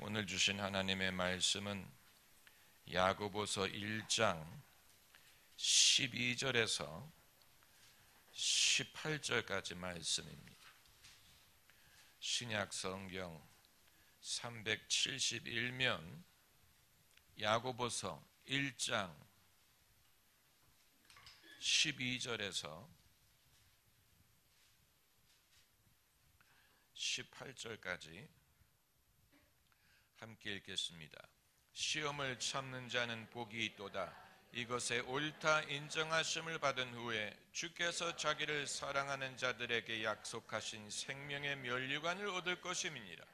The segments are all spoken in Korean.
오늘 주신 하나님의 말씀은 야고보서 1장 12절에서 18절까지 말씀입니다. 신약 성경 371면 야고보서 1장 12절에서 18절까지 함께 읽겠습니다. 시험을 참는 자는 복이 있도다. 이것에 옳다 인정하심을 받은 후에 주께서 자기를 사랑하는 자들에게 약속하신 생명의 면류관을 얻을 것임이니라.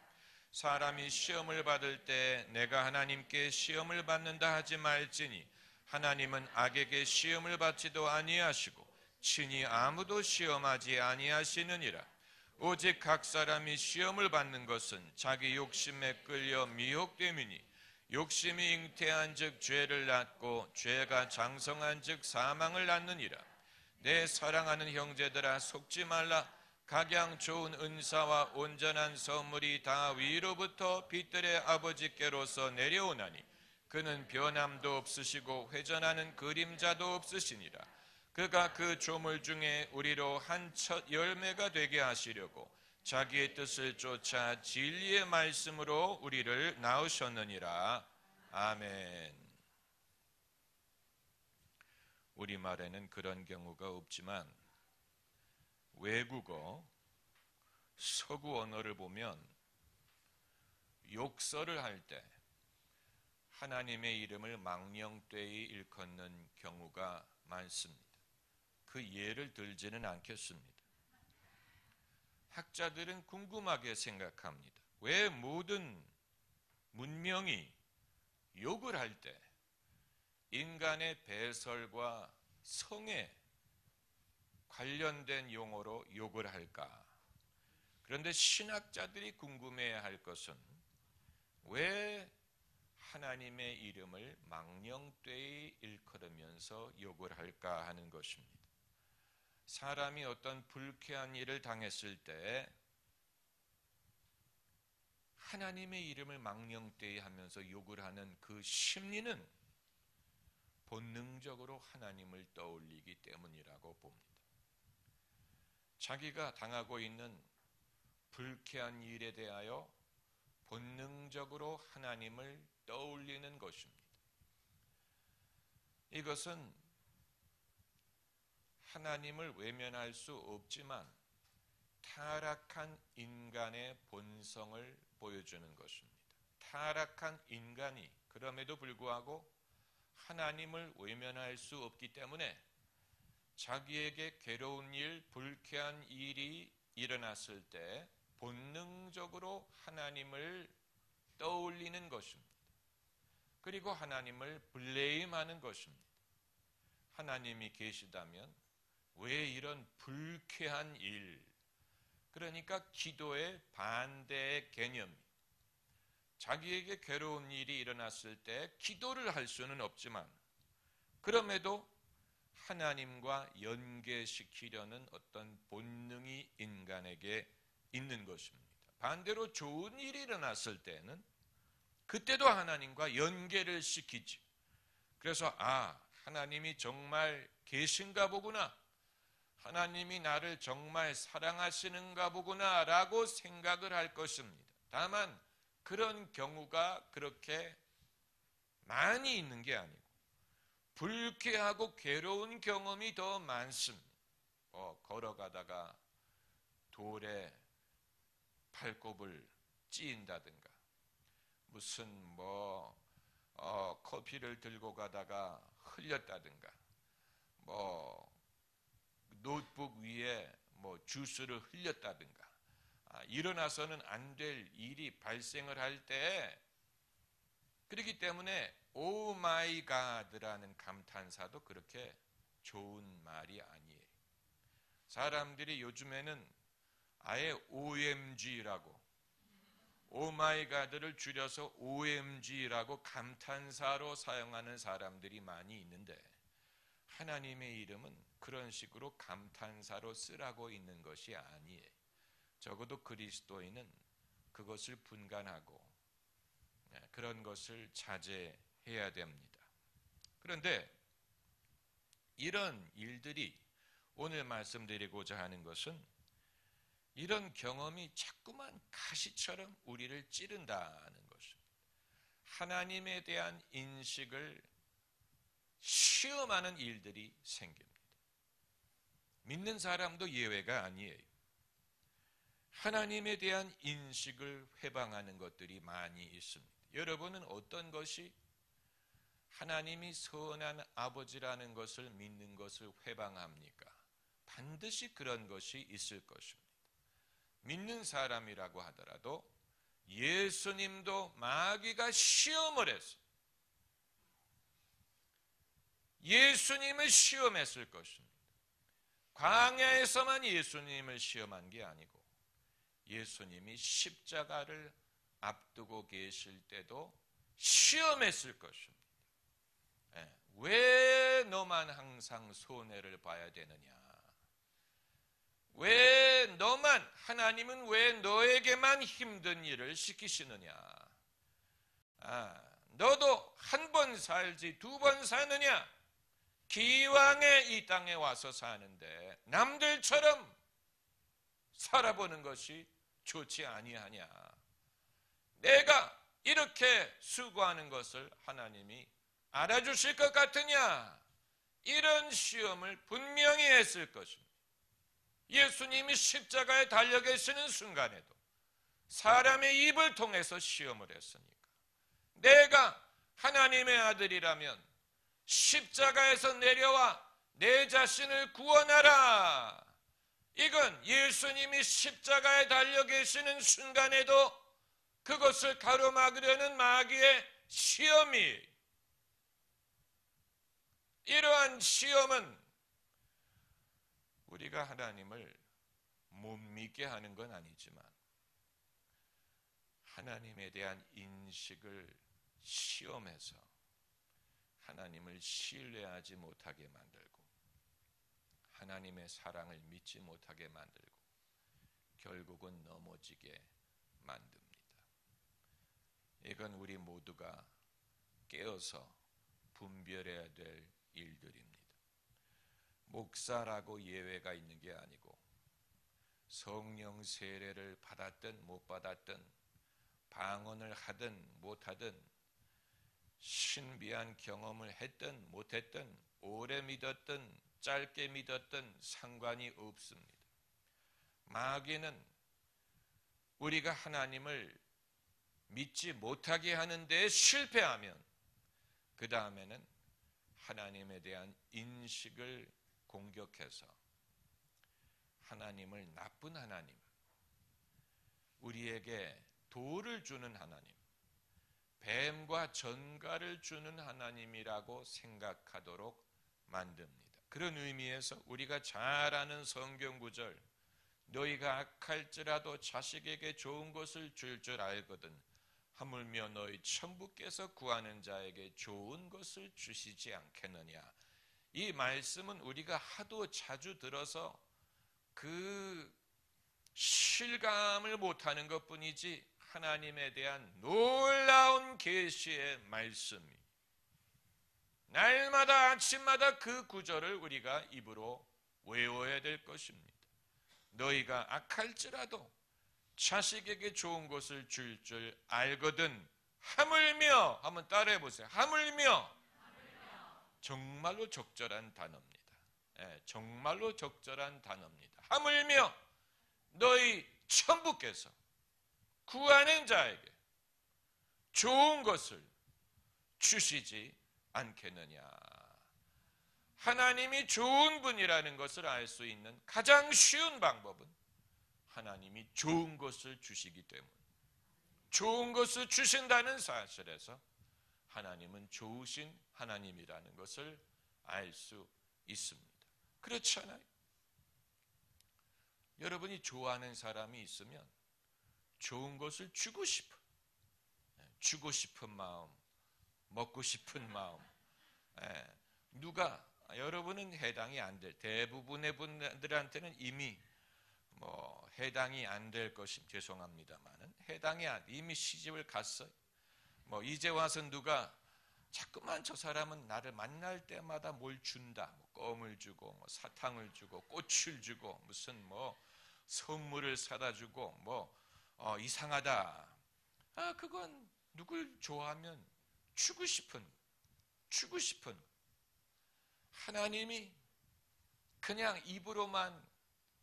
사람이 시험을 받을 때 내가 하나님께 시험을 받는다 하지 말지니 하나님은 악에게 시험을 받지도 아니하시고 친히 아무도 시험하지 아니하시느니라. 오직 각 사람이 시험을 받는 것은 자기 욕심에 끌려 미혹됨이니 욕심이 잉태한즉 죄를 낳고 죄가 장성한즉 사망을 낳느니라. 내 사랑하는 형제들아 속지 말라. 각양 좋은 은사와 온전한 선물이 다 위로부터 빛들의 아버지께로서 내려오나니 그는 변함도 없으시고 회전하는 그림자도 없으시니라. 그가 그 조물 중에 우리로 한 첫 열매가 되게 하시려고 자기의 뜻을 쫓아 진리의 말씀으로 우리를 낳으셨느니라. 아멘. 우리말에는 그런 경우가 없지만 외국어, 서구 언어를 보면 욕설을 할 때 하나님의 이름을 망령되이 일컫는 경우가 많습니다. 그 예를 들지는 않겠습니다. 학자들은 궁금하게 생각합니다. 왜 모든 문명이 욕을 할 때 인간의 배설과 성에 관련된 용어로 욕을 할까? 그런데 신학자들이 궁금해야 할 것은 왜 하나님의 이름을 망령되이 일컬으면서 욕을 할까 하는 것입니다. 사람이 어떤 불쾌한 일을 당했을 때 하나님의 이름을 망령되이 하면서 욕을 하는 그 심리는 본능적으로 하나님을 떠올리기 때문이라고 봅니다. 자기가 당하고 있는 불쾌한 일에 대하여 본능적으로 하나님을 떠올리는 것입니다. 이것은 하나님을 외면할 수 없지만 타락한 인간의 본성을 보여주는 것입니다. 타락한 인간이 그럼에도 불구하고 하나님을 외면할 수 없기 때문에 자기에게 괴로운 일, 불쾌한 일이 일어났을 때 본능적으로 하나님을 떠올리는 것입니다. 그리고 하나님을 블레임하는 것입니다. 하나님이 계시다면 왜 이런 불쾌한 일, 그러니까 기도의 반대의 개념, 자기에게 괴로운 일이 일어났을 때 기도를 할 수는 없지만 그럼에도 하나님과 연계시키려는 어떤 본능이 인간에게 있는 것입니다. 반대로 좋은 일이 일어났을 때는 그때도 하나님과 연계를 시키지. 그래서 하나님이 정말 계신가 보구나, 하나님이 나를 정말 사랑하시는가 보구나 라고 생각을 할 것입니다. 다만 그런 경우가 그렇게 많이 있는 게 아니고 불쾌하고 괴로운 경험이 더 많습니다. 걸어가다가 돌에 발톱을 찧인다든가, 무슨 커피를 들고 가다가 흘렸다든가, 노트북 위에 주스를 흘렸다든가, 일어나서는 안 될 일이 발생을 할 때, 그렇기 때문에 오 마이 갓이라는 감탄사도 그렇게 좋은 말이 아니에요. 사람들이 요즘에는 아예 OMG라고, 오 마이 갓을 줄여서 OMG라고 감탄사로 사용하는 사람들이 많이 있는데, 하나님의 이름은 그런 식으로 감탄사로 쓰라고 있는 것이 아니에요. 적어도 그리스도인은 그것을 분간하고 그런 것을 자제해야 됩니다. 그런데 이런 일들이 오늘 말씀드리고자 하는 것은 이런 경험이 자꾸만 가시처럼 우리를 찌른다는 것입니다. 하나님에 대한 인식을 시험하는 일들이 생깁니다. 믿는 사람도 예외가 아니에요. 하나님에 대한 인식을 회방하는 것들이 많이 있습니다. 여러분은 어떤 것이 하나님이 선한 아버지라는 것을 믿는 것을 회방합니까? 반드시 그런 것이 있을 것입니다. 믿는 사람이라고 하더라도 예수님도 마귀가 시험을 했어요. 예수님을 시험했을 것입니다. 광야에서만 예수님을 시험한 게 아니고 예수님이 십자가를 앞두고 계실 때도 시험했을 것입니다. 왜 너만 항상 손해를 봐야 되느냐? 왜 너만, 하나님은 왜 너에게만 힘든 일을 시키시느냐? 너도 한 번 살지 두 번 사느냐? 기왕에 이 땅에 와서 사는데 남들처럼 살아보는 것이 좋지 아니하냐? 내가 이렇게 수고하는 것을 하나님이 알아주실 것 같으냐? 이런 시험을 분명히 했을 것입니다. 예수님이 십자가에 달려 계시는 순간에도 사람의 입을 통해서 시험을 했으니까 내가 하나님의 아들이라면 십자가에서 내려와 내 자신을 구원하라. 이건 예수님이 십자가에 달려 계시는 순간에도 그것을 가로막으려는 마귀의 시험이, 이러한 시험은 우리가 하나님을 못 믿게 하는 건 아니지만 하나님에 대한 인식을 시험해서 하나님을 신뢰하지 못하게 만들고 하나님의 사랑을 믿지 못하게 만들고 결국은 넘어지게 만듭니다. 이건 우리 모두가 깨어서 분별해야 될 일들입니다. 목사라고 예외가 있는 게 아니고 성령 세례를 받았든 못 받았든 방언을 하든 못하든 신비한 경험을 했든 못했든 오래 믿었든 짧게 믿었든 상관이 없습니다. 마귀는 우리가 하나님을 믿지 못하게 하는 데 실패하면 그 다음에는 하나님에 대한 인식을 공격해서 하나님을 나쁜 하나님, 우리에게 도를 주는 하나님, 뱀과 전갈을 주는 하나님이라고 생각하도록 만듭니다. 그런 의미에서 우리가 잘 아는 성경 구절, 너희가 악할지라도 자식에게 좋은 것을 줄 줄 알거든 하물며 너희 천부께서 구하는 자에게 좋은 것을 주시지 않겠느냐. 이 말씀은 우리가 하도 자주 들어서 그 실감을 못하는 것뿐이지 하나님에 대한 놀라운 계시의 말씀이 날마다 아침마다 그 구절을 우리가 입으로 외워야 될 것입니다. 너희가 악할지라도 자식에게 좋은 것을 줄 줄 알거든 하물며, 한번 따라해 보세요. 하물며. 정말로 적절한 단어입니다. 정말로 적절한 단어입니다. 하물며 너희 천부께서 구하는 자에게 좋은 것을 주시지 않겠느냐. 하나님이 좋은 분이라는 것을 알 수 있는 가장 쉬운 방법은 하나님이 좋은 것을 주시기 때문에, 좋은 것을 주신다는 사실에서 하나님은 좋으신 하나님이라는 것을 알 수 있습니다. 그렇지 않아요? 여러분이 좋아하는 사람이 있으면 좋은 것을 주고 싶은 마음, 먹고 싶은 마음, 누가 여러분은 해당이 안 될, 대부분의 분들한테는 이미 해당이 안 될 것이 죄송합니다만은 이미 시집을 갔어요. 이제 와서 누가 자꾸만 저 사람은 나를 만날 때마다 뭘 준다. 껌을 주고 사탕을 주고 꽃을 주고 무슨 선물을 사다 주고 이상하다. 그건 누굴 좋아하면 주고 싶은 하나님이 그냥 입으로만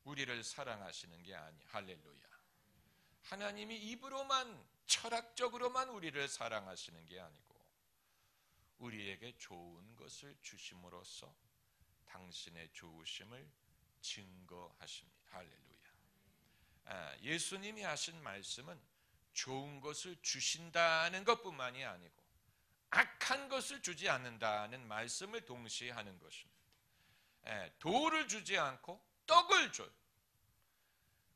우리를 사랑하시는 게 아니. 할렐루야. 하나님이 입으로만 철학적으로만 우리를 사랑하시는 게 아니고 우리에게 좋은 것을 주심으로써 당신의 좋으심을 증거하십니다. 할렐루야. 예수님이 하신 말씀은 좋은 것을 주신다는 것뿐만이 아니고 악한 것을 주지 않는다는 말씀을 동시에 하는 것입니다. 돌을 주지 않고 떡을 줘요.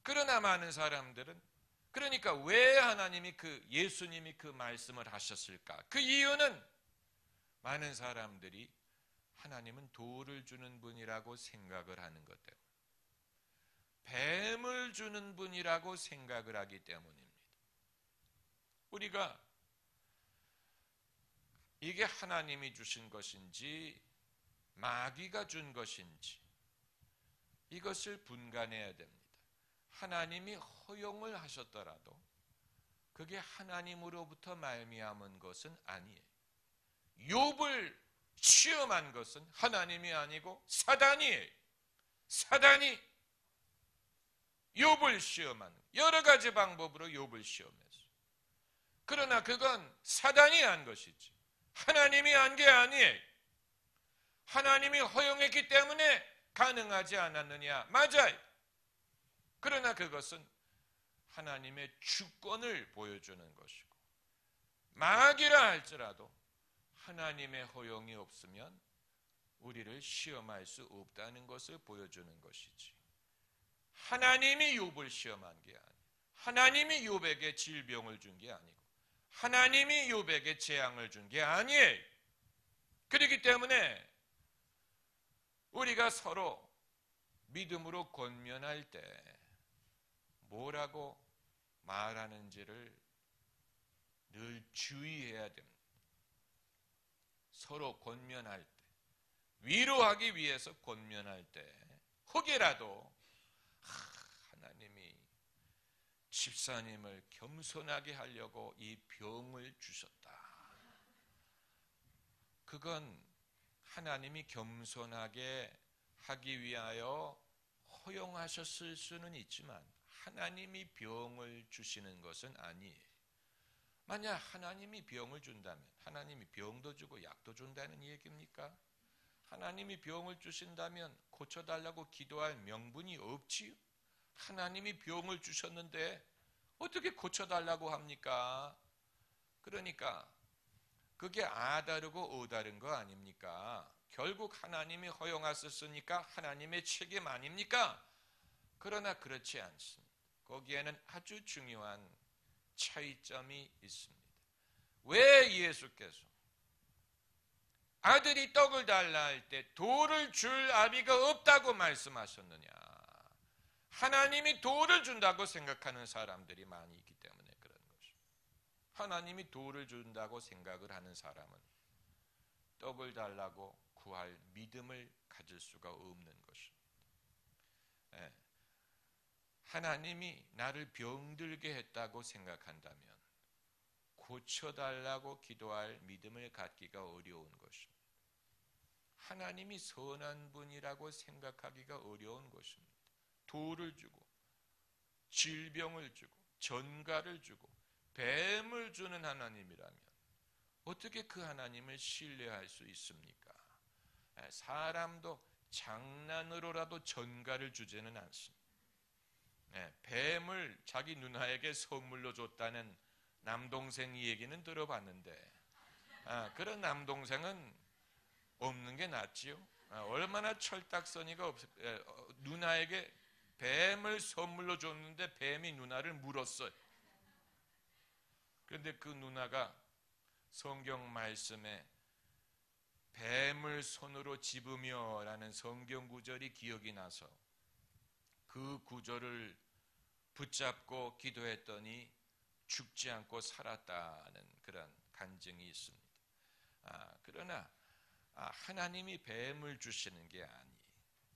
그러나 많은 사람들은 그러니까 왜 하나님이 예수님이 그 말씀을 하셨을까? 그 이유는 많은 사람들이 하나님은 돌을 주는 분이라고 생각을 하는 것 때문에 뱀을 주는 분이라고 생각을 하기 때문입니다. 우리가 이게 하나님이 주신 것인지 마귀가 준 것인지 이것을 분간해야 됩니다. 하나님이 허용을 하셨더라도 그게 하나님으로부터 말미암은 것은 아니에요. 욥을 시험한 것은 하나님이 아니고 사단이에요. 사단이 욥을 시험하는 여러 가지 방법으로 욥을 시험했어요. 그러나 그건 사단이 한 것이지 하나님이 한 게 아니에요. 하나님이 허용했기 때문에 가능하지 않았느냐? 맞아요. 그러나 그것은 하나님의 주권을 보여주는 것이고 마귀라 할지라도 하나님의 허용이 없으면 우리를 시험할 수 없다는 것을 보여주는 것이지 하나님이 욥을 시험한 게 아니에요. 하나님이 욥에게 질병을 준 게 아니고 하나님이 욥에게 재앙을 준 게 아니에요. 그렇기 때문에 우리가 서로 믿음으로 권면할 때 뭐라고 말하는지를 늘 주의해야 됩니다. 서로 권면할 때, 위로하기 위해서 권면할 때 혹여라도 하나님이 집사님을 겸손하게 하려고 이 병을 주셨다. 그건 하나님이 겸손하게 하기 위하여 허용하셨을 수는 있지만 하나님이 병을 주시는 것은 아니에요. 만약 하나님이 병을 준다면 하나님이 병도 주고 약도 준다는 얘기입니까? 하나님이 병을 주신다면 고쳐달라고 기도할 명분이 없지요. 하나님이 병을 주셨는데 어떻게 고쳐달라고 합니까? 그러니까 그게 아다르고 어다른 거 아닙니까? 결국 하나님이 허용하셨으니까 하나님의 책임 아닙니까? 그러나 그렇지 않습니다. 거기에는 아주 중요한 차이점이 있습니다. 왜 예수께서 아들이 떡을 달라 할 때 돌을 줄 아비가 없다고 말씀하셨느냐? 하나님이 돌을 준다고 생각하는 사람들이 많이 있기 때문에 그런 것입니다. 하나님이 돌을 준다고 생각을 하는 사람은 떡을 달라고 구할 믿음을 가질 수가 없는 것입니다. 하나님이 나를 병들게 했다고 생각한다면 고쳐달라고 기도할 믿음을 갖기가 어려운 것입니다. 하나님이 선한 분이라고 생각하기가 어려운 것입니다. 돌을 주고 질병을 주고 전가를 주고 뱀을 주는 하나님이라면 어떻게 그 하나님을 신뢰할 수 있습니까? 사람도 장난으로라도 전가를 주지는 않습니다. 뱀을 자기 누나에게 선물로 줬다는 남동생 얘기는 들어봤는데 그런 남동생은 없는 게 낫지요. 얼마나 철딱서니가 누나에게 뱀을 선물로 줬는데 뱀이 누나를 물었어요. 그런데 그 누나가 성경 말씀에 뱀을 손으로 집으며 라는 성경 구절이 기억이 나서 그 구절을 붙잡고 기도했더니 죽지 않고 살았다는 그런 간증이 있습니다. 그러나 하나님이 뱀을 주시는 게 아니,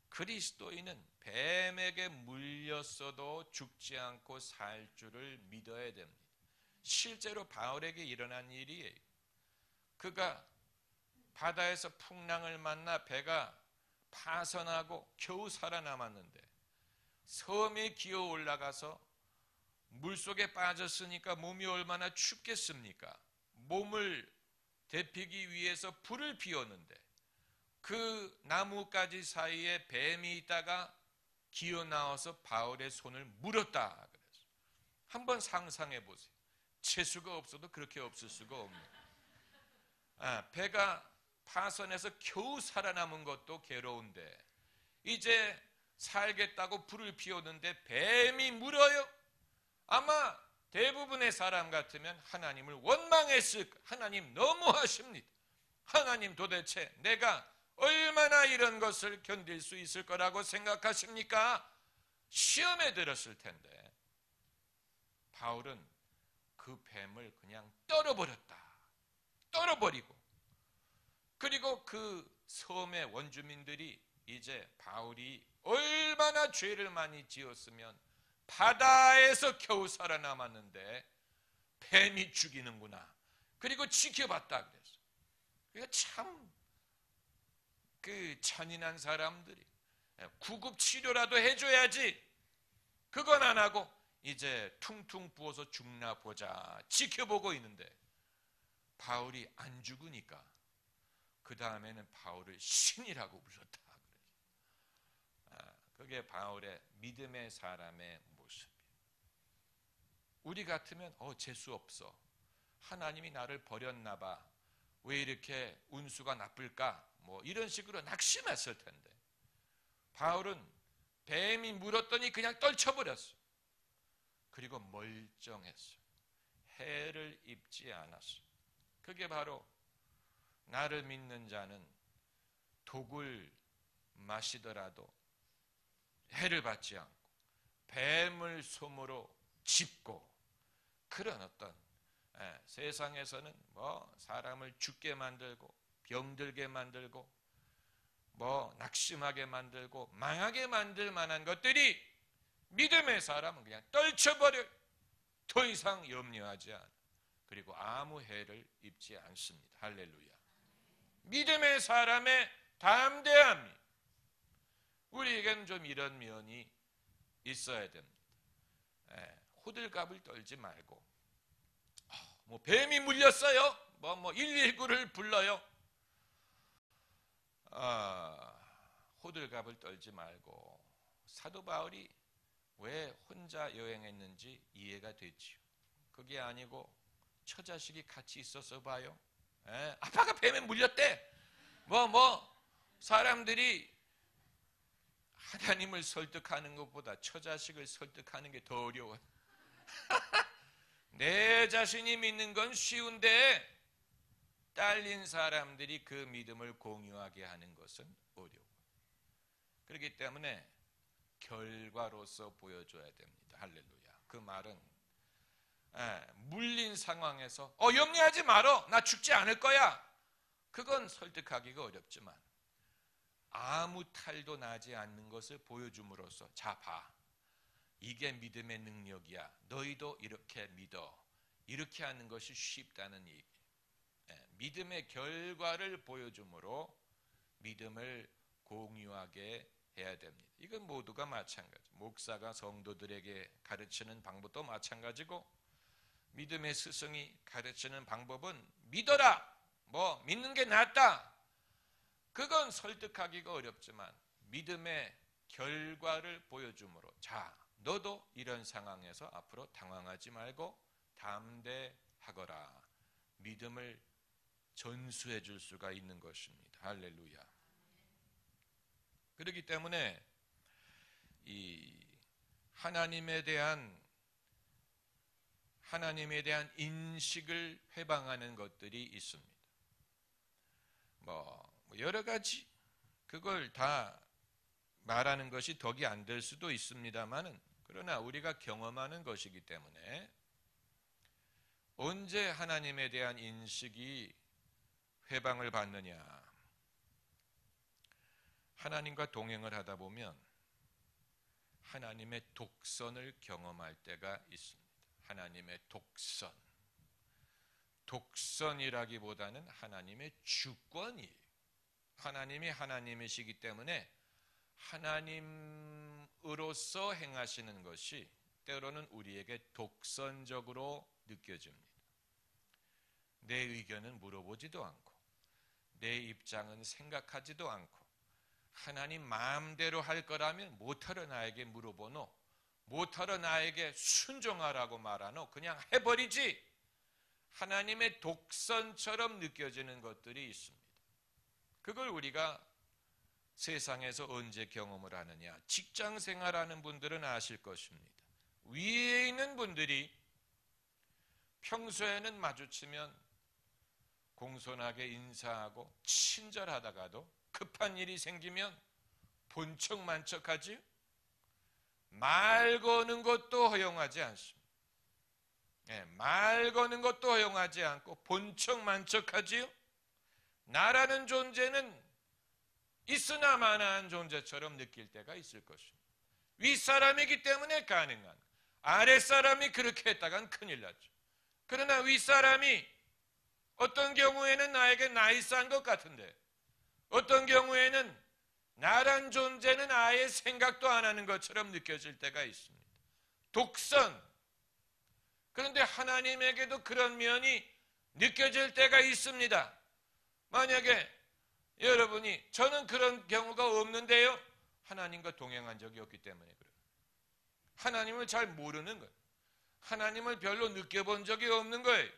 그리스도인은 뱀에게 물렸어도 죽지 않고 살 줄을 믿어야 됩니다. 실제로 바울에게 일어난 일이에요. 그가 바다에서 풍랑을 만나 배가 파선하고 겨우 살아남았는데 섬에 기어 올라가서 물속에 빠졌으니까 몸이 얼마나 춥겠습니까? 몸을 데피기 위해서 불을 피웠는데 그 나뭇가지 사이에 뱀이 있다가 기어 나와서 바울의 손을 물었다. 그래서 한번 상상해 보세요. 재수가 없어도 그렇게 없을 수가 없네요. 배가 파선해서 겨우 살아남은 것도 괴로운데 이제 살겠다고 불을 피웠는데 뱀이 물어요. 아마 대부분의 사람 같으면 하나님을 원망했을, 하나님 너무하십니다. 하나님 도대체 내가 얼마나 이런 것을 견딜 수 있을 거라고 생각하십니까? 시험에 들었을 텐데 바울은 그 뱀을 그냥 떨어버렸다. 떨어버리고 그리고 그 섬의 원주민들이 이제 바울이 얼마나 죄를 많이 지었으면 바다에서 겨우 살아남았는데 뱀이 죽이는구나. 그리고 지켜봤다 그랬어. 그러니까 참 잔인한 사람들이 구급 치료라도 해줘야지. 그건 안 하고 이제 퉁퉁 부어서 죽나 보자 지켜보고 있는데 바울이 안 죽으니까 그 다음에는 바울을 신이라고 불렀다. 그게 바울의 믿음의 사람의 모습이에요. 우리 같으면 재수 없어. 하나님이 나를 버렸나 봐. 왜 이렇게 운수가 나쁠까? 뭐 이런 식으로 낙심했을 텐데 바울은 뱀이 물었더니 그냥 떨쳐버렸어. 그리고 멀쩡했어. 해를 입지 않았어. 그게 바로 나를 믿는 자는 독을 마시더라도 해를 받지 않고 뱀을 솜으로 짚고 그런 어떤 세상에서는 사람을 죽게 만들고 병들게 만들고 낙심하게 만들고 망하게 만들 만한 것들이 믿음의 사람은 그냥 떨쳐버려. 더 이상 염려하지 않아. 그리고 아무 해를 입지 않습니다. 할렐루야. 믿음의 사람의 담대함이 우리에게는 좀 이런 면이 있어야 됩니다. 호들갑을 떨지 말고 뱀이 물렸어요. 119를 불러요. 호들갑을 떨지 말고 사도 바울이 왜 혼자 여행했는지 이해가 되지요. 그게 아니고 처자식이 같이 있어서 봐요. 아빠가 뱀에 물렸대. 사람들이 하나님을 설득하는 것보다 처자식을 설득하는 게 더 어려워. 내 자신이 믿는 건 쉬운데 딸린 사람들이 그 믿음을 공유하게 하는 것은 어려워. 그렇기 때문에 결과로서 보여줘야 됩니다. 할렐루야. 그 말은 물린 상황에서 염려하지 말어. 나 죽지 않을 거야. 그건 설득하기가 어렵지만 아무 탈도 나지 않는 것을 보여줌으로써 자 봐. 이게 믿음의 능력이야. 너희도 이렇게 믿어. 이렇게 하는 것이 쉽다는 얘기. 믿음의 결과를 보여줌으로 믿음을 공유하게 해야 됩니다. 이건 모두가 마찬가지. 목사가 성도들에게 가르치는 방법도 마찬가지고 믿음의 스승이 가르치는 방법은 믿어라. 믿는 게 낫다. 그건 설득하기가 어렵지만 믿음의 결과를 보여줌으로 자, 너도 이런 상황에서 앞으로 당황하지 말고 담대하거라. 믿음을 전수해 줄 수가 있는 것입니다. 할렐루야. 그렇기 때문에 이 하나님에 대한 인식을 회방하는 것들이 있습니다. 여러 가지 그걸 다 말하는 것이 덕이 안 될 수도 있습니다만은 그러나 우리가 경험하는 것이기 때문에 언제 하나님에 대한 인식이 회방을 받느냐? 하나님과 동행을 하다 보면 하나님의 독선을 경험할 때가 있습니다. 하나님의 독선. 독선이라기보다는 하나님의 주권이에요. 하나님이 하나님이시기 때문에 하나님으로서 행하시는 것이 때로는 우리에게 독선적으로 느껴집니다. 내 의견은 물어보지도 않고 내 입장은 생각하지도 않고 하나님 마음대로 할 거라면 못하러 나에게 물어보노, 못하러 나에게 순종하라고 말하노, 그냥 해버리지. 하나님의 독선처럼 느껴지는 것들이 있습니다. 그걸 우리가 세상에서 언제 경험을 하느냐? 직장 생활하는 분들은 아실 것입니다. 위에 있는 분들이 평소에는 마주치면 공손하게 인사하고 친절하다가도 급한 일이 생기면 본척만척하지, 말 거는 것도 허용하지 않습니다. 말 거는 것도 허용하지 않고 본척만척하지요. 나라는 존재는 있으나 마나한 존재처럼 느낄 때가 있을 것입니다. 윗사람이기 때문에 가능한, 아랫사람이 그렇게 했다간 큰일 나죠. 그러나 윗사람이 어떤 경우에는 나에게 나이스한 것 같은데 어떤 경우에는 나란 존재는 아예 생각도 안 하는 것처럼 느껴질 때가 있습니다. 독선. 그런데 하나님에게도 그런 면이 느껴질 때가 있습니다. 만약에 여러분이 저는 그런 경우가 없는데요, 하나님과 동행한 적이 없기 때문에 그래요. 하나님을 잘 모르는 거예요. 하나님을 별로 느껴본 적이 없는 거예요.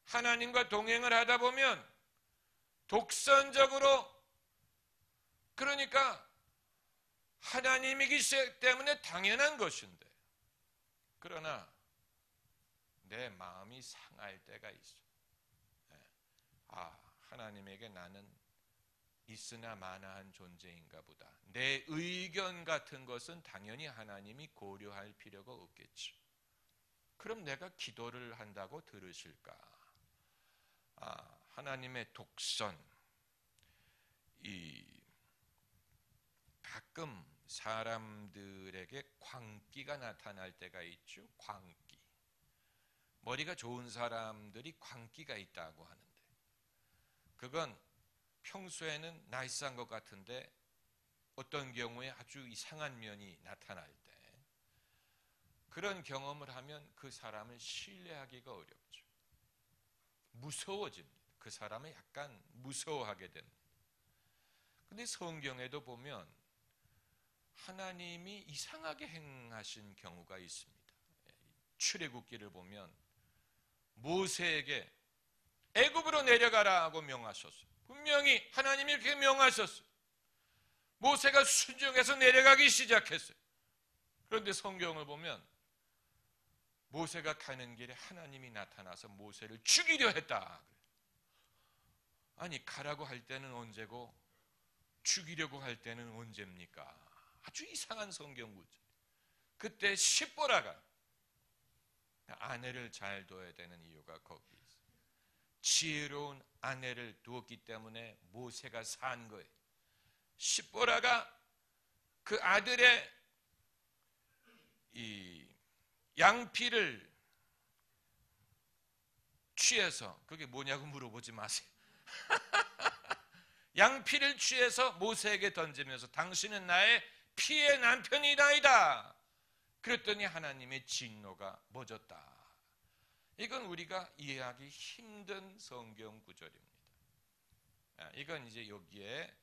하나님과 동행을 하다 보면 독선적으로, 그러니까 하나님이기 때문에 당연한 것인데, 그러나 내 마음이 상할 때가 있어요. 하나님에게 나는 있으나 마나한 존재인가 보다. 내 의견 같은 것은 당연히 하나님이 고려할 필요가 없겠죠. 그럼 내가 기도를 한다고 들으실까? 하나님의 독선. 가끔 사람들에게 광기가 나타날 때가 있죠. 광기. 머리가 좋은 사람들이 광기가 있다고 하는데, 그건 평소에는 나이스한 것 같은데 어떤 경우에 아주 이상한 면이 나타날 때, 그런 경험을 하면 그 사람을 신뢰하기가 어렵죠. 무서워집니다. 그 사람을 약간 무서워하게 됩니다. 근데 성경에도 보면 하나님이 이상하게 행하신 경우가 있습니다. 출애굽기를 보면 모세에게 애굽으로 내려가라고 명하셨어요. 분명히 하나님이 이렇게 명하셨어요. 모세가 순종해서 내려가기 시작했어요. 그런데 성경을 보면 모세가 가는 길에 하나님이 나타나서 모세를 죽이려 했다. 아니, 가라고 할 때는 언제고 죽이려고 할 때는 언제입니까? 아주 이상한 성경 구절. 그때 십보라가 아내를 잘 둬야 되는 이유가 거기 있어요. 지혜로운 아내를 두었기 때문에 모세가 산 거예요. 십보라가 그 아들의 이 양피를 취해서, 그게 뭐냐고 물어보지 마세요. 양피를 취해서 모세에게 던지면서 당신은 나의 피의 남편이다이다. 그랬더니 하나님의 진노가 멎었다. 이건 우리가 이해하기 힘든 성경 구절입니다. 이건 이제 여기에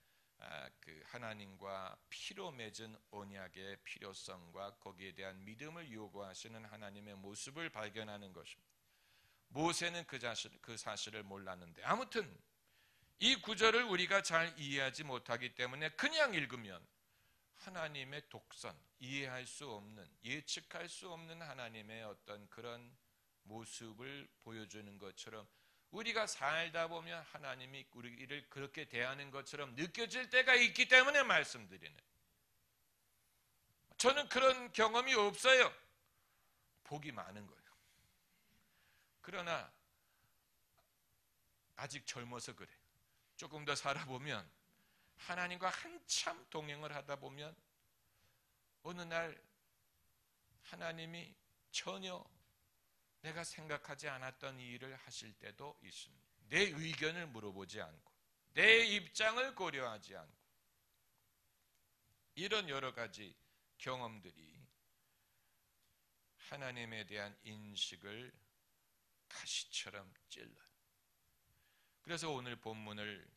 그 하나님과 피로 맺은 언약의 필요성과 거기에 대한 믿음을 요구하시는 하나님의 모습을 발견하는 것입니다. 모세는 그 사실을 몰랐는데, 아무튼 이 구절을 우리가 잘 이해하지 못하기 때문에 그냥 읽으면 하나님의 독선, 이해할 수 없는, 예측할 수 없는 하나님의 어떤 그런 모습을 보여주는 것처럼 우리가 살다 보면 하나님이 우리를 그렇게 대하는 것처럼 느껴질 때가 있기 때문에 말씀드리는, 저는 그런 경험이 없어요. 복이 많은 거예요. 그러나 아직 젊어서 그래. 조금 더 살아보면, 하나님과 한참 동행을 하다 보면 어느 날 하나님이 전혀 내가 생각하지 않았던 일을 하실 때도 있습니다. 내 의견을 물어보지 않고, 내 입장을 고려하지 않고, 이런 여러 가지 경험들이 하나님에 대한 인식을 가시처럼 찔러요. 그래서 오늘 본문을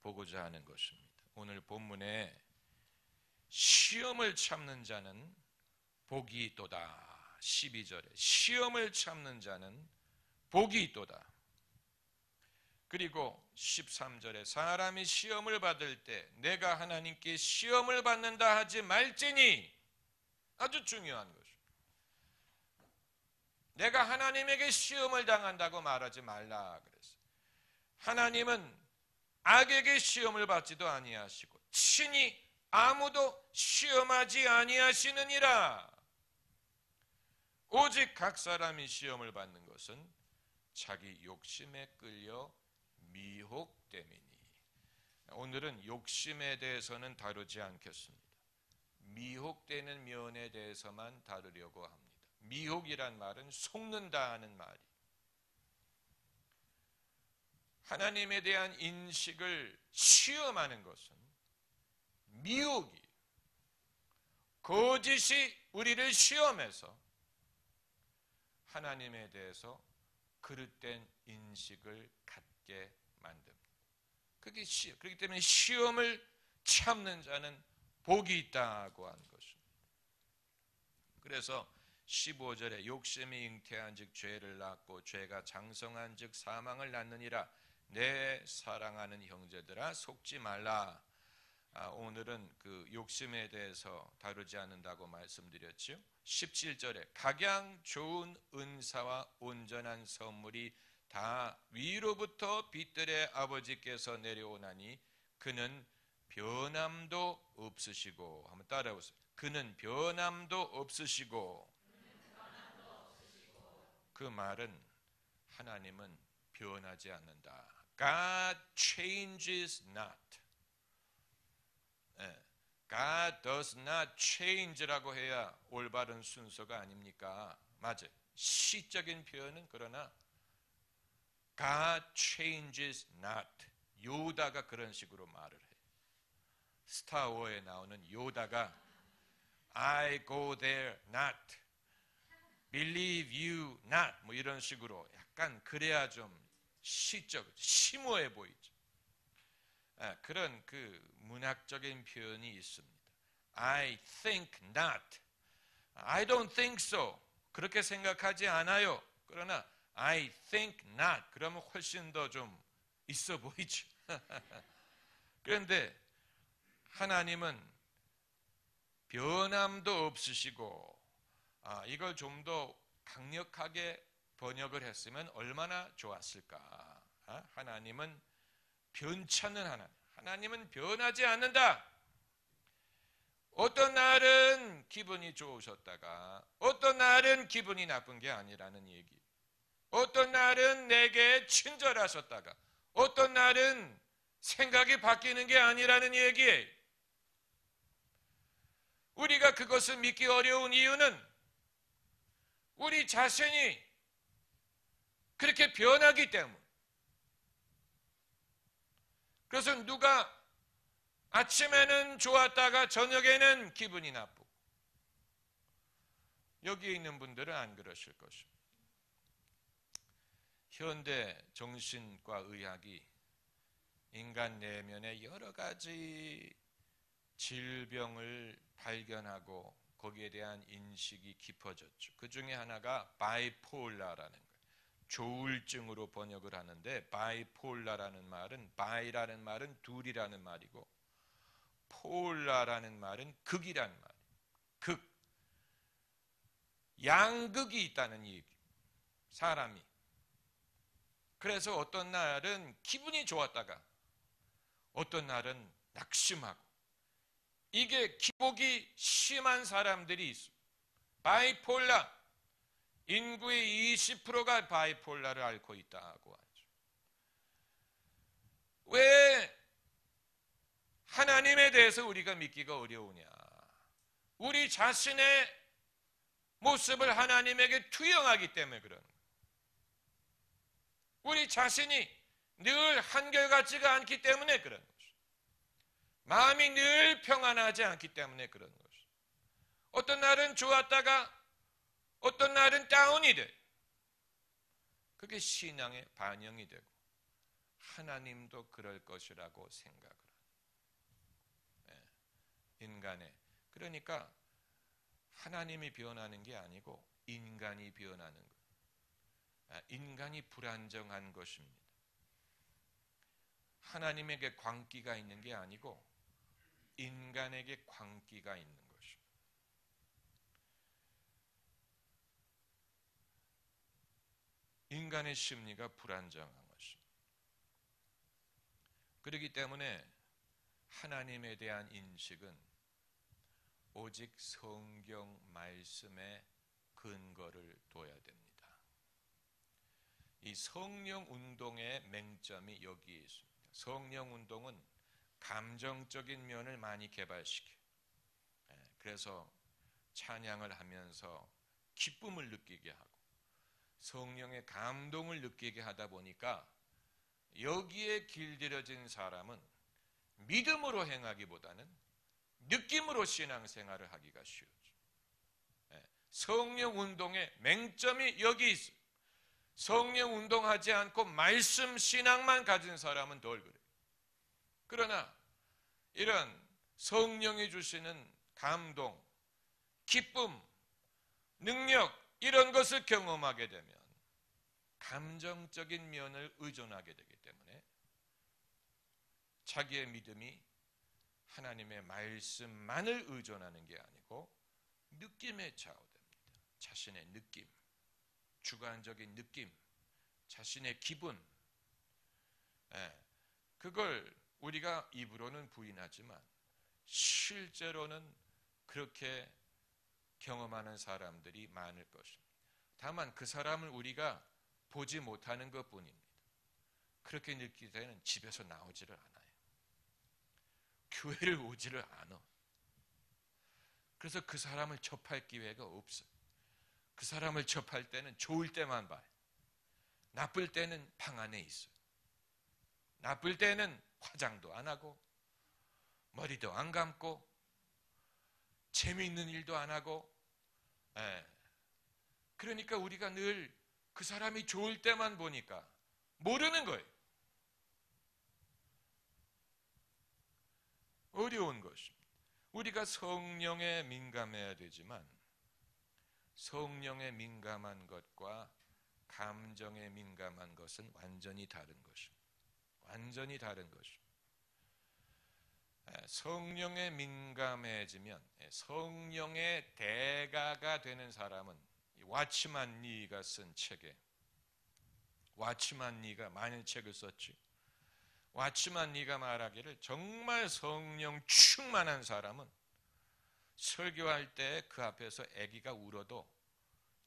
보고자 하는 것입니다. 오늘 본문에 시험을 참는 자는 복이 있도다. 12절에 시험을 참는 자는 복이 있도다. 그리고 13절에 사람이 시험을 받을 때 내가 하나님께 시험을 받는다 하지 말지니, 아주 중요한 것입니다. 내가 하나님에게 시험을 당한다고 말하지 말라 그랬어요. 하나님은 악에게 시험을 받지도 아니하시고 친히 아무도 시험하지 아니하시느니라. 오직 각 사람이 시험을 받는 것은 자기 욕심에 끌려 미혹됨이니. 오늘은 욕심에 대해서는 다루지 않겠습니다. 미혹되는 면에 대해서만 다루려고 합니다. 미혹이란 말은 속는다 하는 말이, 하나님에 대한 인식을 시험하는 것은 미혹이, 거짓이 우리를 시험해서 하나님에 대해서 그릇된 인식을 갖게 만듭니다. 그렇기 때문에 시험을 참는 자는 복이 있다고 한 것입니다. 그래서 15절에 욕심이 잉태한 즉 죄를 낳고 죄가 장성한 즉 사망을 낳느니라. 내 사랑하는 형제들아 속지 말라. 오늘은 그 욕심에 대해서 다루지 않는다고 말씀드렸죠. 17절에 각양 좋은 은사와 온전한 선물이 다 위로부터 빛들의 아버지께서 내려오나니 그는 변함도 없으시고, 한번 따라해보세요. 그는 변함도 없으시고. 그 말은 하나님은 변하지 않는다. God changes not. God does not change라고 해야 올바른 순서가 아닙니까? 맞아요. 시적인 표현은 그러나 God changes not. 요다가 그런 식으로 말을 해요. 스타워에 나오는 요다가 I go there not, believe you not, 뭐 이런 식으로 약간 그래야 좀 시적, 심오해 보이죠. 그런 그 문학적인 표현이 있습니다. I think not, I don't think so, 그렇게 생각하지 않아요. 그러나 I think not, 그러면 훨씬 더 좀 있어 보이죠. 그런데 하나님은 변함도 없으시고, 이걸 좀 더 강력하게 번역을 했으면 얼마나 좋았을까. 하나님은 변찮는 하나님, 하나님은 변하지 않는다. 어떤 날은 기분이 좋으셨다가 어떤 날은 기분이 나쁜 게 아니라는 얘기. 어떤 날은 내게 친절하셨다가 어떤 날은 생각이 바뀌는 게 아니라는 얘기예요. 우리가 그것을 믿기 어려운 이유는 우리 자신이 그렇게 변하기 때문에. 그래서 누가 아침에는 좋았다가 저녁에는 기분이 나쁘고, 여기에 있는 분들은 안 그러실 것입니다. 현대 정신과 의학이 인간 내면의 여러 가지 질병을 발견하고 거기에 대한 인식이 깊어졌죠. 그 중에 하나가 바이폴라라는 거예요. 조울증으로 번역을 하는데, 바이폴라라는 말은, 바이라는 말은 둘이라는 말이고 폴라라는 말은 극이라는 말이에요. 극, 양극이 있다는 얘기. 사람이. 그래서 어떤 날은 기분이 좋았다가 어떤 날은 낙심하고, 이게 기복이 심한 사람들이 있어요. 바이폴라, 인구의 20%가 바이폴라를 앓고 있다고 하죠. 왜 하나님에 대해서 우리가 믿기가 어려우냐? 우리 자신의 모습을 하나님에게 투영하기 때문에 그런 거예요. 우리 자신이 늘 한결같지가 않기 때문에 그런 것이죠. 마음이 늘 평안하지 않기 때문에 그런 것이죠. 어떤 날은 좋았다가 어떤 날은 다운이 돼. 그게 신앙의 반영이 되고 하나님도 그럴 것이라고 생각을 해요. 인간의, 그러니까 하나님이 변하는 게 아니고 인간이 변하는 거예요. 인간이 불안정한 것입니다. 하나님에게 광기가 있는 게 아니고 인간에게 광기가 있는 것입니다. 인간의 심리가 불안정한 것입니다. 그렇기 때문에 하나님에 대한 인식은 오직 성경 말씀에 근거를 둬야 됩니다. 이 성령 운동의 맹점이 여기에 있습니다. 성령 운동은 감정적인 면을 많이 개발시켜요. 그래서 찬양을 하면서 기쁨을 느끼게 하고 성령의 감동을 느끼게 하다 보니까 여기에 길들여진 사람은 믿음으로 행하기보다는 느낌으로 신앙생활을 하기가 쉬워져. 성령 운동의 맹점이 여기 있어요. 성령 운동하지 않고 말씀 신앙만 가진 사람은 덜 그래요. 그러나 이런 성령이 주시는 감동, 기쁨, 능력 이런 것을 경험하게 되면 감정적인 면을 의존하게 되기 때문에 자기의 믿음이 하나님의 말씀만을 의존하는 게 아니고 느낌에 좌우됩니다. 자신의 느낌, 주관적인 느낌, 자신의 기분, 그걸 우리가 입으로는 부인하지만 실제로는 그렇게 경험하는 사람들이 많을 것입니다. 다만 그 사람을 우리가 보지 못하는 것뿐입니다. 그렇게 느낄 때는 집에서 나오지를 않아요. 교회를 오지를 않아. 그래서 그 사람을 접할 기회가 없어요. 그 사람을 접할 때는 좋을 때만 봐요. 나쁠 때는 방 안에 있어요. 나쁠 때는 화장도 안 하고 머리도 안 감고 재미있는 일도 안 하고. 그러니까 우리가 늘 그 사람이 좋을 때만 보니까 모르는 거예요. 어려운 것입니다. 우리가 성령에 민감해야 되지만 성령에 민감한 것과 감정에 민감한 것은 완전히 다른 것입니다. 완전히 다른 것입니다. 성령에 민감해지면 성령의 대가가 되는 사람은 와치만 니가 쓴 책에, 와치만 니가 많은 책을 썼지. 와치만 니가 말하기를 정말 성령 충만한 사람은 설교할 때 그 앞에서 아기가 울어도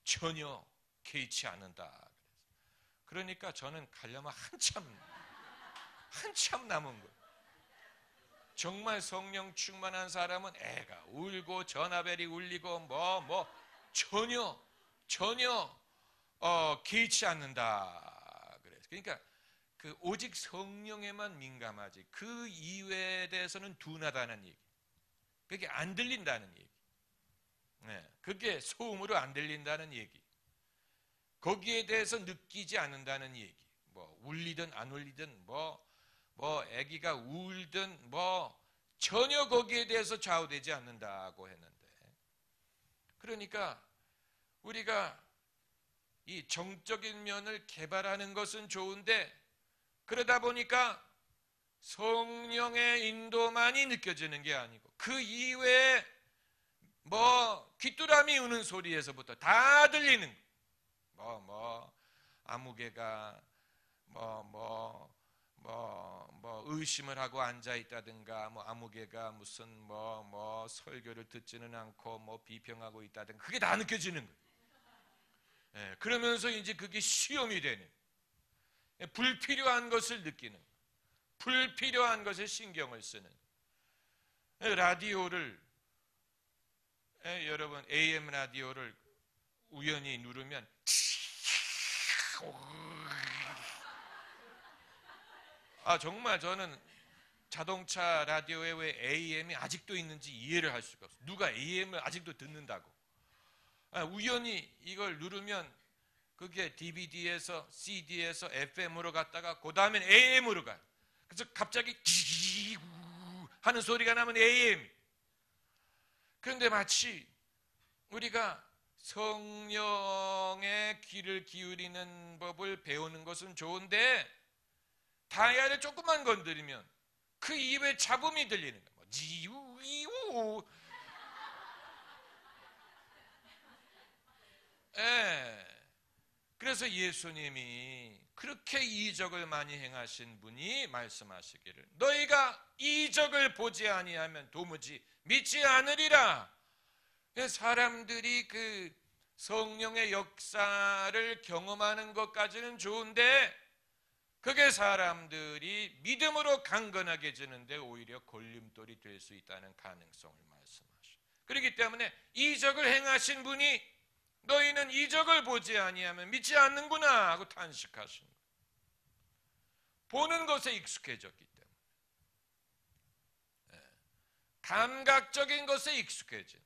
전혀 개의치 않는다. 그러니까 저는 가려면 한참 남은 거예요. 정말 성령 충만한 사람은 애가 울고 전화벨이 울리고 전혀 개의치 않는다. 그러니까 그 오직 성령에만 민감하지 그 이외에 대해서는 둔하다는 얘기. 그게 안 들린다는 얘기. 그게 소음으로 안 들린다는 얘기. 거기에 대해서 느끼지 않는다는 얘기. 울리든 안 울리든 아기가 울든 전혀 거기에 대해서 좌우되지 않는다고 했는데, 그러니까 우리가 이 정적인 면을 개발하는 것은 좋은데 그러다 보니까 성령의 인도만이 느껴지는 게 아니고 그 이외에 귀뚜라미 우는 소리에서부터 다 들리는 아무개가 의심을 하고 앉아 있다든가 아무개가 무슨 설교를 듣지는 않고 비평하고 있다든가 그게 다 느껴지는 거예요. 그러면서 이제 그게 시험이 되는, 불필요한 것을 느끼는, 불필요한 것에 신경을 쓰는, 라디오를, 여러분 AM 라디오를 우연히 누르면 정말 저는 자동차 라디오에 왜 AM이 아직도 있는지 이해를 할 수가 없어요. 누가 AM을 아직도 듣는다고. 우연히 이걸 누르면 그게 DVD에서 CD에서 FM으로 갔다가 그 다음엔 AM으로 가요. 그래서 갑자기 하는 소리가 나면 AM. 그런데 마치 우리가 성령의 귀를 기울이는 법을 배우는 것은 좋은데 다이아를 조금만 건드리면 그 입에 잡음이 들리는 거예요. 지우이우. 그래서 예수님이 그렇게 이적을 많이 행하신 분이 말씀하시기를 너희가 이적을 보지 아니하면 도무지 믿지 않으리라. 사람들이 그 성령의 역사를 경험하는 것까지는 좋은데 그게 사람들이 믿음으로 강건하게 지는데 오히려 걸림돌이 될 수 있다는 가능성을 말씀하시죠. 그렇기 때문에 이적을 행하신 분이 너희는 이적을 보지 아니하면 믿지 않는구나 하고 탄식하신 거예요. 보는 것에 익숙해졌기 때문에, 감각적인 것에 익숙해진,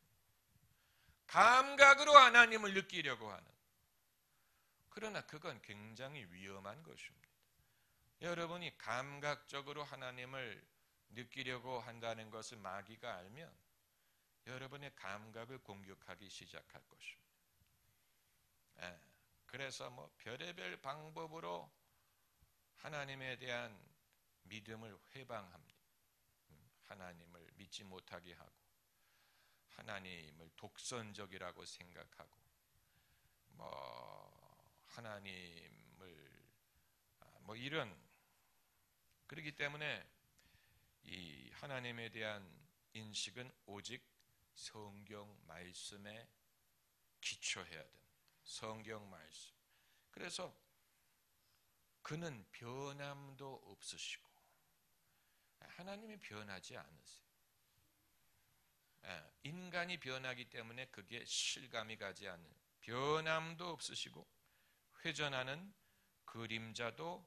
감각으로 하나님을 느끼려고 하는, 그러나 그건 굉장히 위험한 것입니다. 여러분이 감각적으로 하나님을 느끼려고 한다는 것을 마귀가 알면 여러분의 감각을 공격하기 시작할 것입니다. 그래서 뭐 별의별 방법으로 하나님에 대한 믿음을 회방합니다. 하나님을 믿지 못하게 하고 하나님을 독선적이라고 생각하고 하나님을 이런, 그렇기 때문에 이 하나님에 대한 인식은 오직 성경 말씀에 기초해야 됩니다. 성경 말씀. 그래서 그는 변함도 없으시고 하나님이 변하지 않으세요. 인간이 변하기 때문에 그게 실감이 가지 않는, 변함도 없으시고 회전하는 그림자도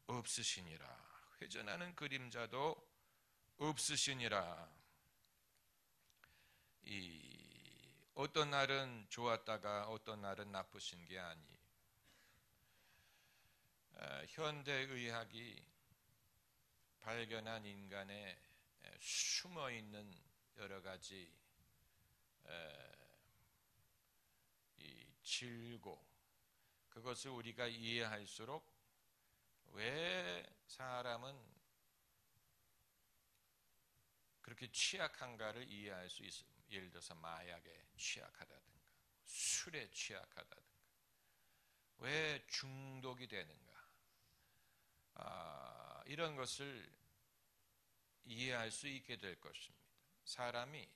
없으시니라. 회전하는 그림자도 없으시니라. 어떤 날은 좋았다가 어떤 날은 나쁘신 게 아니에요. 현대의학이 발견한 인간의 숨어있는 여러 가지 이 질고, 그것을 우리가 이해할수록 왜 사람은 그렇게 취약한가를 이해할 수 있습니다. 예를 들어서 마약에 취약하다든가 술에 취약하다든가 왜 중독이 되는가, 이런 것을 이해할 수 있게 될 것입니다. 사람이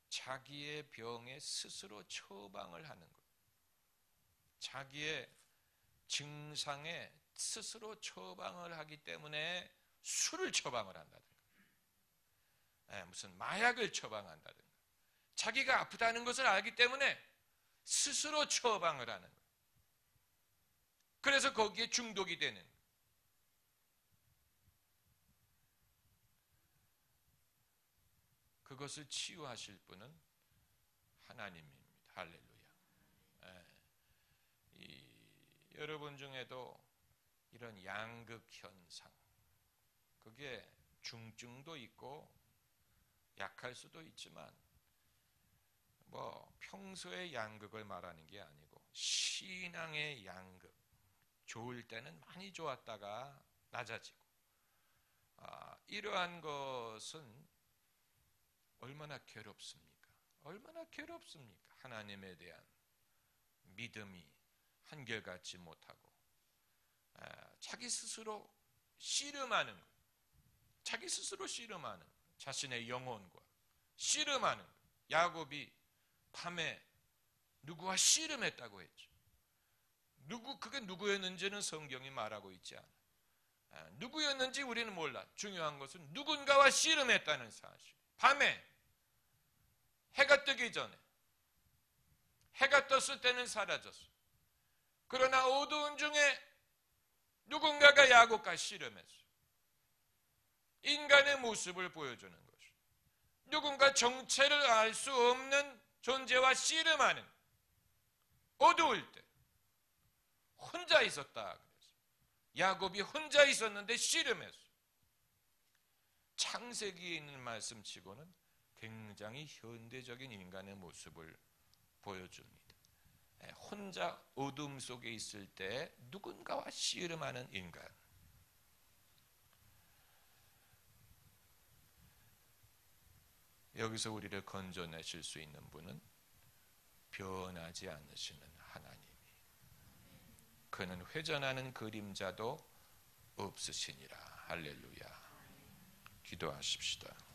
자기의 병에 스스로 처방을 하는 것, 자기의 증상에 스스로 처방을 하기 때문에 술을 처방을 한다든가, 무슨 마약을 처방한다든가, 자기가 아프다는 것을 알기 때문에 스스로 처방을 하는 거예요. 그래서 거기에 중독이 되는 거예요. 그것을 치유하실 분은 하나님입니다. 할렐루야. 여러분 중에도 이런 양극 현상, 그게 중증도 있고 약할 수도 있지만 평소의 양극을 말하는 게 아니고 신앙의 양극, 좋을 때는 많이 좋았다가 낮아지고, 이러한 것은 얼마나 괴롭습니까? 얼마나 괴롭습니까? 하나님에 대한 믿음이 한결같지 못하고 자기 스스로 씨름하는 것, 자기 스스로 씨름하는 것, 자신의 영혼과 씨름하는 것. 야곱이 밤에 누구와 씨름했다고 했죠. 그게 누구였는지는 성경이 말하고 있지 않아. 누구였는지 우리는 몰라. 중요한 것은 누군가와 씨름했다는 사실. 밤에 해가 뜨기 전에, 해가 떴을 때는 사라졌어. 그러나 어두운 중에 누군가가 야곱과 씨름했어. 인간의 모습을 보여주는 것이죠. 누군가 정체를 알 수 없는 존재와 씨름하는, 어두울 때 혼자 있었다. 그래서 야곱이 혼자 있었는데 씨름했어. 창세기에 있는 말씀치고는 굉장히 현대적인 인간의 모습을 보여줍니다. 혼자 어둠 속에 있을 때 누군가와 씨름하는 인간. 여기서 우리를 건져내실 수 있는 분은 변하지 않으시는 하나님이, 그는 회전하는 그림자도 없으시니라. 할렐루야. 기도하십시다.